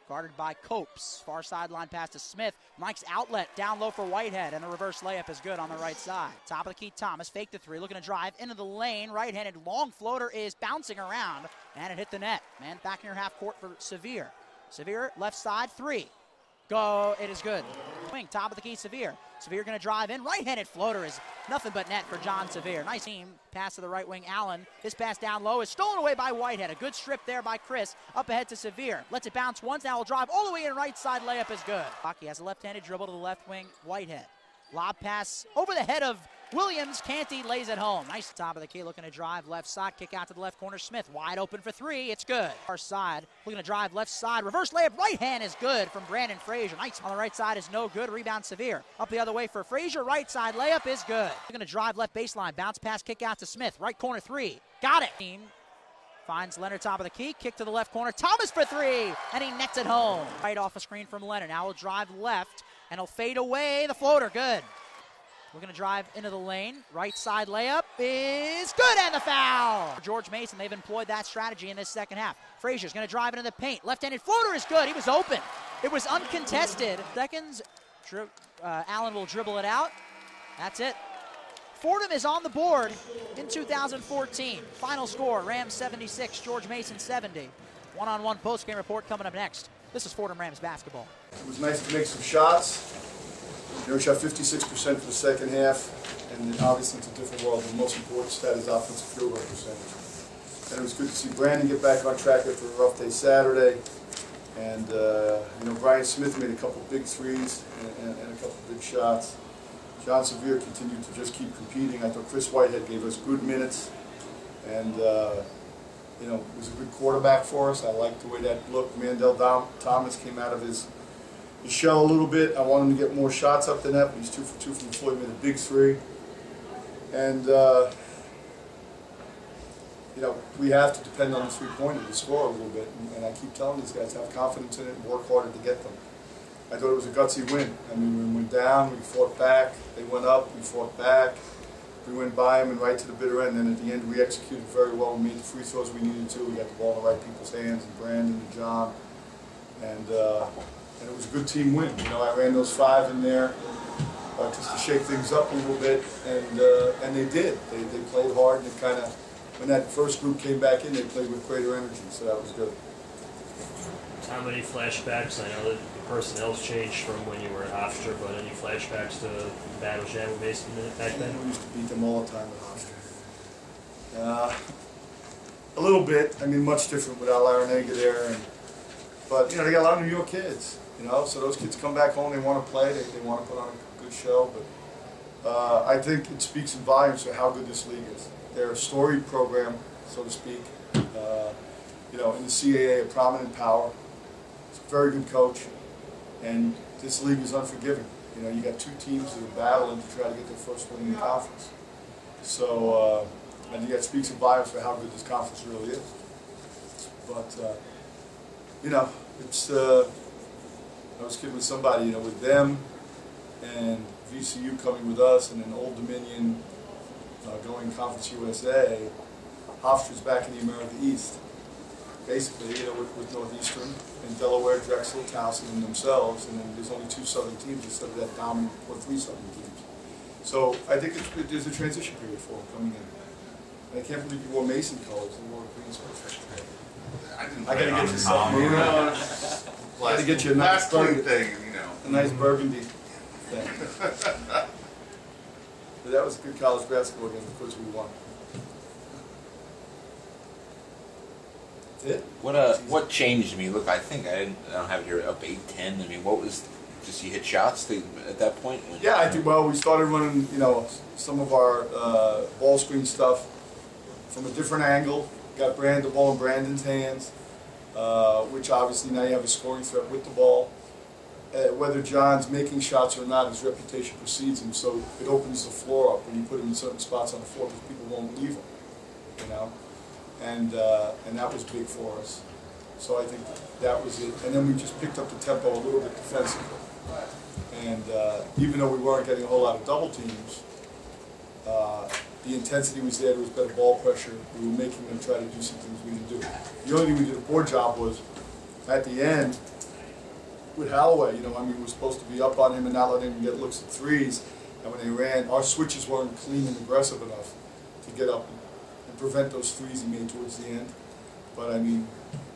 Guarded by Copes. Far sideline pass to Smith. Mike's outlet down low for Whitehead, and the reverse layup is good on the right side. Top of the key, Thomas. Fake the three. Looking to drive into the lane. Right-handed long floater is bouncing around, and it hit the net. Man back near half court for Sevier. Sevier, left side, three. Go. It is good. Wing, top of the key, Sevier. Sevier going to drive in. Right-handed floater is nothing but net for John Sevier. Nice team. Pass to the right wing, Allen. This pass down low is stolen away by Whitehead. A good strip there by Chris. Up ahead to Sevier. Lets it bounce once. Now will drive all the way in. Right side layup is good. Hockey has a left-handed dribble to the left wing, Whitehead. Lob pass over the head of Williams. Canty lays it home. Nice top of the key, looking to drive left side. Kick out to the left corner. Smith wide open for three. It's good. Far side, looking to drive left side. Reverse layup. Right hand is good from Branden Frazier. Nice on the right side is no good. Rebound Sevier. Up the other way for Frazier. Right side layup is good. Looking to drive left baseline. Bounce pass. Kick out to Smith. Right corner three. Got it. Team finds Leonard top of the key. Kick to the left corner. Thomas for three. And he nets it home. Right off a screen from Leonard. Now he'll drive left. And he'll fade away. The floater. Good. We're going to drive into the lane. Right side layup is good, and the foul. For George Mason, they've employed that strategy in this second half. Frazier's going to drive into the paint. Left-handed floater is good. He was open. It was uncontested. Seconds. Allen will dribble it out. That's it. Fordham is on the board in 2014. Final score, Rams 76, George Mason 70. One-on-one post-game report coming up next. This is Fordham Rams basketball. It was nice to make some shots. We shot 56% for the second half, and obviously it's a different world. The most important stat is offensive field goal percentage. And it was good to see Branden get back on track after a rough day Saturday. And Brian Smith made a couple big threes and a couple big shots. John Sevier continued to just keep competing. I thought Chris Whitehead gave us good minutes, and was a good quarterback for us. I liked the way that looked. Mandel Thomas came out of his shell a little bit. I want him to get more shots up the net, but he's 2 for 2 from the floor. He made a big three. And, we have to depend on the three-pointer to score a little bit. And I keep telling these guys, have confidence in it and work harder to get them. I thought it was a gutsy win. I mean, when we went down, we fought back. They went up, we fought back. We went by them and right to the bitter end. And at the end, we executed very well. We made the free throws we needed to. We got the ball in the right people's hands, and Branden and John. And it was a good team win. I ran those 5 in there just to shake things up a little bit, and they did. They played hard, and it kind of, when that first group came back in, they played with greater energy, so that was good. How many flashbacks? I know that the personnel's changed from when you were at Hofstra, but any flashbacks to the battles you had with Mason back then? We used to beat them all the time at Hofstra. A little bit. I mean, much different without Larinaga there, but they got a lot of New York kids. So those kids come back home, they want to play, they want to put on a good show, but I think it speaks in volumes for how good this league is. They're a storied program, so to speak, in the CAA, a prominent power. It's a very good coach, and this league is unforgiving. You got 2 teams that are battling to try to get their first win in the conference. So I think that speaks in volumes for how good this conference really is. But, it's... I was kidding with somebody, with them and VCU coming with us, and then Old Dominion going Conference USA, Hofstra's back in the America East. Basically, with Northeastern and Delaware, Drexel, Towson, and themselves, and then there's only 2 Southern teams instead of that dominant, or 3 Southern teams. So I think there's a transition period for them coming in. And I can't believe you wore Mason colors and wore green sweatshirt. I gotta get you something. I had to get you a nice burgundy a nice burgundy thing. But that was a good college basketball game because we won. That's it. What changed me? Look, I think I don't have it here up 8-10. I mean, what was just you hit shots at that point? Yeah, I do. Well, we started running some of our ball screen stuff from a different angle. Got the ball in Branden's hands. Which obviously now you have a scoring threat with the ball. Whether John's making shots or not, his reputation precedes him, so it opens the floor up when you put him in certain spots on the floor because people won't leave him, and that was big for us. So I think that was it. And then we just picked up the tempo a little bit defensively. And even though we weren't getting a whole lot of double teams, the intensity was there. There was better ball pressure. We were making them try to do some things we didn't do. The only thing we did a poor job was, at the end, with Holloway. You know, I mean, we're supposed to be up on him and not letting him get looks at threes. And when they ran, our switches weren't clean and aggressive enough to get up and prevent those threes he made towards the end. But I mean,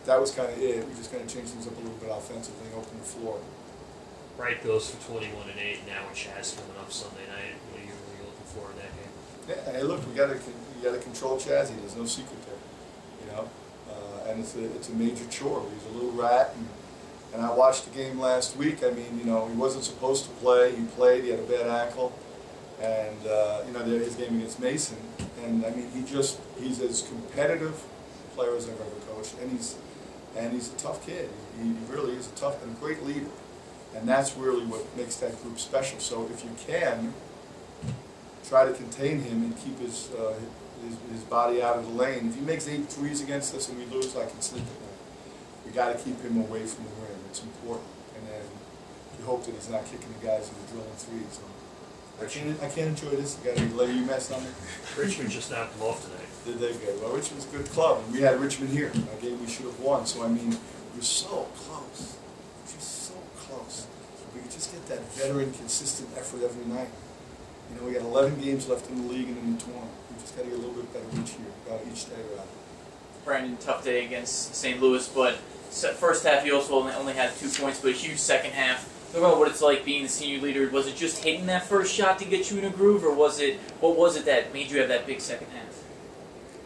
that was kind of it. We just kind of changed things up a little bit offensively and opened the floor. Wright goes for 21 and 8 now, with Chaz coming up Sunday night. What are you looking for in that game? Yeah, hey, look, we got to control Chazzy. There's no secret there, you know. And it's a major chore. He's a little rat, and I watched the game last week. I mean, you know, he wasn't supposed to play. He played. He had a bad ankle, and you know, his game against Mason. And I mean, he's as competitive a player as I've ever coached, and he's a tough kid. He really is a tough and a great leader. And that's really what makes that group special. So if you can, try to contain him and keep his body out of the lane. If he makes 8 threes against us and we lose, I can sleep at night. We got to keep him away from the rim. It's important. And then you hope that he's not kicking the guys who are drilling threes. I can't enjoy this. You got any lay UMass on me? Richmond just knocked them off tonight. Did they go? Well, Richmond's a good club. And we had Richmond here. A game we should have won. So, I mean, we're so close. Just so close. We could just get that veteran, consistent effort every night. You know, we got 11 games left in the league and in the tournament. We just got to get a little bit better each year, each day rather. Branden, tough day against St. Louis, but first half you also only had 2 points, but a huge second half. Talk about what it's like being the senior leader. Was it just hitting that first shot to get you in a groove, or what was it that made you have that big second half?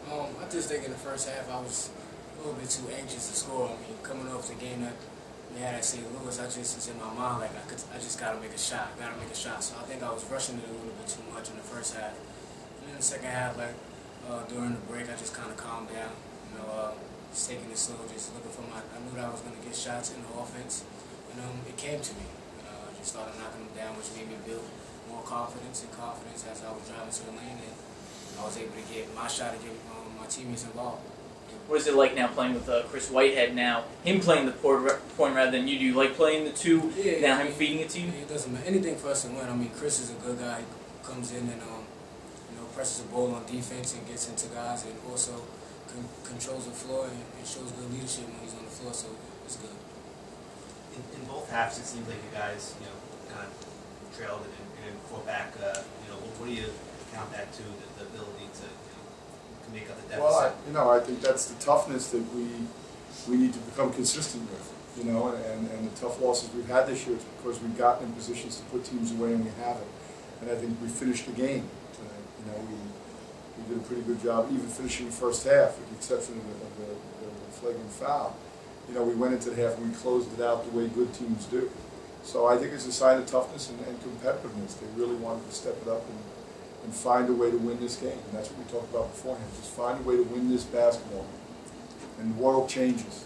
I just think in the first half I was a little bit too anxious to score. I mean, coming off the game that we had at St. Louis, I just was in my mind like I just gotta make a shot, So I think I was rushing it a little bit too much in the first half. And in the second half, like during the break, I just kind of calmed down. You know, just taking it slow, just looking for I knew that I was gonna get shots in the offense, and it came to me. I just started knocking them down, which made me build more confidence as I was driving to the lane, and I was able to get my shot and get my teammates involved. What is it like now playing with Chris Whitehead now? Him playing the point rather than you. Do you like playing the two? Yeah, now him feeding it to you? It doesn't matter. Anything for us to win. I mean, Chris is a good guy. He comes in and presses the ball on defense and gets into guys, and also controls the floor and shows good leadership when he's on the floor. So it's good. In both halves, it seems like you guys, kind of trailed and fought back. What do you count that to? The ability to make up the deficit? Well, I think that's the toughness that we need to become consistent with. And the tough losses we've had this year is because we've gotten in positions to put teams away and we haven't. And I think we finished the game tonight. We did a pretty good job, even finishing the first half, with the exception of the flagrant foul. We went into the half and we closed it out the way good teams do. So I think it's a sign of toughness and competitiveness. They really wanted to step it up and find a way to win this game. And that's what we talked about beforehand. Just find a way to win this basketball game. And the world changes.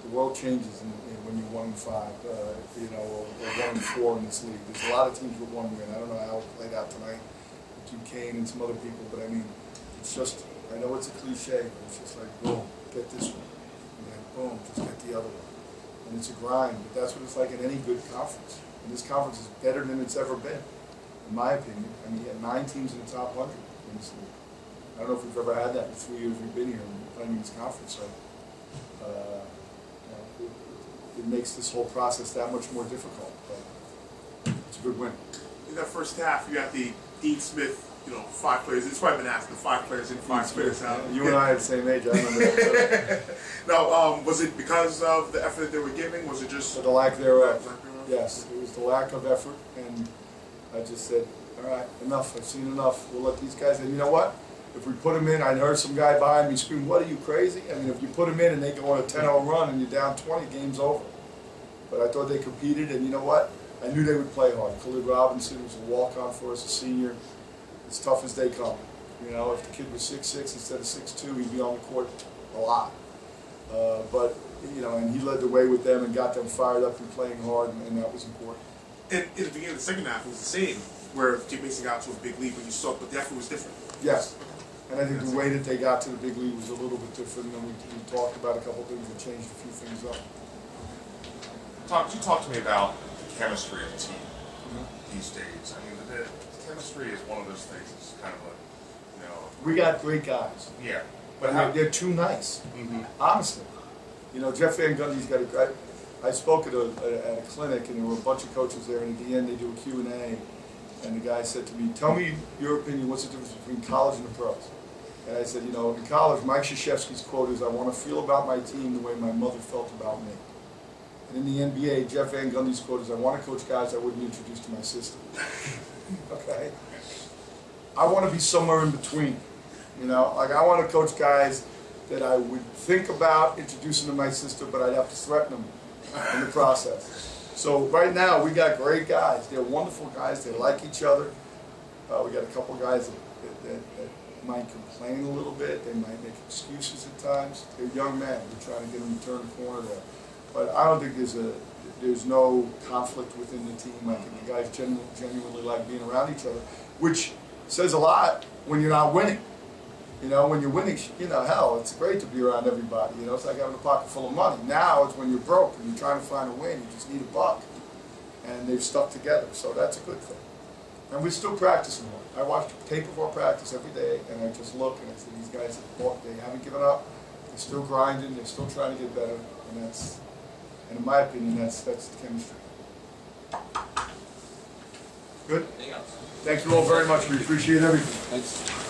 The world changes when you're 1-5, or 1-4 in this league. There's a lot of teams with one win. I don't know how it played out tonight with Duquesne and some other people, but I mean, it's just, I know it's a cliche, but it's just like, boom, get this one. And then boom, just get the other one. And it's a grind, but that's what it's like in any good conference. And this conference is better than it's ever been, in my opinion. I mean, you had 9 teams in the top 100 in this league. I don't know if we've ever had that in the 3 years we've been here and playing in this conference. So it makes this whole process that much more difficult. But it's a good win. In that first half, you got the Dean Smith, 5 players. It's probably been asked, the 5 players in 5 players. You and I are the same age. I remember that. Now, was it because of the effort that they were giving? Was it just the lack thereof? Yes, it was the lack of effort, and I just said, all right, enough. I've seen enough. We'll let these guys. And you know what? If we put them in, I heard some guy behind me scream, "What, are you crazy?" I mean, if you put them in and they go on a 10-0 run and you're down 20, game's over. But I thought they competed, and you know what? I knew they would play hard. Khalid Robinson was a walk-on for us, a senior. As tough as they come. If the kid was 6'6" instead of 6'2", he'd be on the court a lot. And he led the way with them and got them fired up and playing hard, and that was important. And in the beginning of the second half, it was the same, where Jim Mason got to a big lead when you saw, but the effort was different. Yes. And I think the way that they got to the big lead was a little bit different, and we talked about a couple of things and changed a few things up. Tom, could you talk to me about the chemistry of the team these days? I mean, the chemistry is one of those things that's kind of like, We got great guys. Yeah. But they're too nice, honestly. Jeff Van Gundy's got a great, I spoke at a clinic, and there were a bunch of coaches there, and at the end they do a Q&A, and the guy said to me, tell me your opinion, what's the difference between college and the pros? And I said, you know, in college, Mike Krzyzewski's quote is, I want to feel about my team the way my mother felt about me. And in the NBA, Jeff Van Gundy's quote is, I want to coach guys I wouldn't introduce to my sister. Okay? I want to be somewhere in between. You know, like I want to coach guys that I would think about introducing to my sister, but I'd have to threaten them in the process. So right now, we got great guys. They're wonderful guys. They like each other. We got a couple guys that might complain a little bit. They might make excuses at times. They're young men. We're trying to get them to turn the corner there. But I don't think there's no conflict within the team. I think the guys genuinely like being around each other, which says a lot when you're not winning. You know, when you're winning, you know, hell, it's great to be around everybody. You know, it's like having a pocket full of money. Now it's when you're broke and you're trying to find a win. You just need a buck. And they've stuck together, so that's a good thing. And we're still practicing more. I watch tape of our practice every day, and I just look and I say, these guys, they haven't given up. They're still grinding. They're still trying to get better. And in my opinion, that's the chemistry. Good? Anything else? Thank you all very much. We appreciate everything. Thanks.